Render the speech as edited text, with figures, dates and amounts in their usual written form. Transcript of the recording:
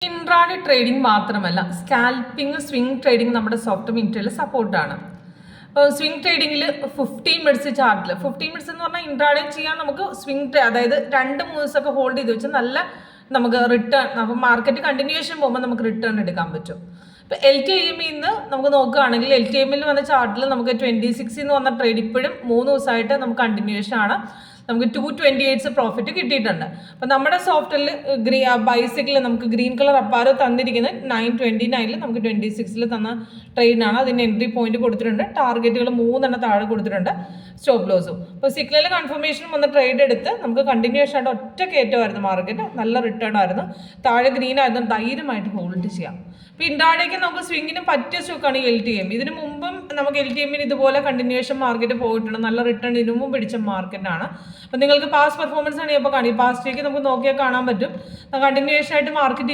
Intraday trading മാത്രമല്ല, scalping, swing trading നമ്മുടെ soft മിനിറ്റിൽ സപ്പോർട്ടാണ്. സ്വിംഗ് ട്രേഡിങ്ങിൽ 15 മിനിറ്റ്സ് ചാർട്ടിൽ 15 മിനിറ്റ്സ് എന്ന് പറഞ്ഞാൽ ഇൻട്രാഡേ ചെയ്യാൻ നമുക്ക് സ്വിംഗ് അതായത് 2 മൂവ്സൊക്കെ ഹോൾഡ് ചെയ്ത് വെച്ചാൽ നല്ല നമുക്ക് റിട്ടേൺ, അപ്പോൾ മാർക്കറ്റ് കണ്ടിന്യൂഷൻ പോകുമ്പോൾ നമുക്ക് റിട്ടേൺ എടുക്കാൻ പറ്റും. ഇപ്പോൾ LTIM നിന്ന് നമുക്ക് നോക്കുകയാണെങ്കിൽ LTIM വന്ന ചാർട്ടിൽ നമുക്ക് 26 എന്ന് വന്ന ട്രേഡ് ഇപ്പോഴും 3 ദിവസമായിട്ട് നമുക്ക് കണ്ടിന്യൂഷൻ ആണ്. നമുക്ക് 228 പ്രോഫിറ്റ് കിട്ടിയിട്ടുണ്ട്. അപ്പം നമ്മുടെ സോഫ്റ്റിൽ ബൈസിക്കിൽ നമുക്ക് ഗ്രീൻ കളർ അപ്പാരോ തന്നിരിക്കുന്നത് 929 നമുക്ക് 26 തന്ന ട്രെയിനാണ്. അതിന് എൻട്രി പോയിന്റ് കൊടുത്തിട്ടുണ്ട്, ടാർഗറ്റുകൾ 3 താഴെ കൊടുത്തിട്ടുണ്ട്, സ്റ്റോപ്പ് ലോസും. അപ്പോൾ സിഗ്നൽ കൺഫർമേഷൻ വന്ന ട്രേഡ് എടുത്ത് നമുക്ക് കണ്ടിന്യൂഷൻ ആയിട്ട് ഒറ്റ കയറ്റമായിരുന്നു മാർക്കറ്റ്, നല്ല റിട്ടേൺ ആയിരുന്നു, താഴെ ഗ്രീൻ ആയിരുന്നു, ധൈര്യമായിട്ട് ഹോൾഡ് ചെയ്യാം. ഇപ്പോൾ ഇൻട്രാഡേക്ക് നമുക്ക് സ്വിങ്ങിന് പറ്റിയ സ്റ്റോക്കാണ് LTIM. ഇതിന് മുമ്പും നമുക്ക് LTIM ഇതുപോലെ കണ്ടിന്യൂഷൻ മാർക്കറ്റ് പോയിട്ടുണ്ട്, നല്ല റിട്ടേൺ ഇതിനു മുമ്പ് പിടിച്ച മാർക്കറ്റാണ്. അപ്പോൾ നിങ്ങൾക്ക് പാസ്റ്റ് പെർഫോമൻസ് ആണ് ഇപ്പോൾ കാണി പാസ്റ്റിലേക്ക് നമുക്ക് നോക്കിയാൽ കാണാൻ പറ്റും, കണ്ടിന്യൂഷൻ ആയിട്ട് മാർക്കറ്റ്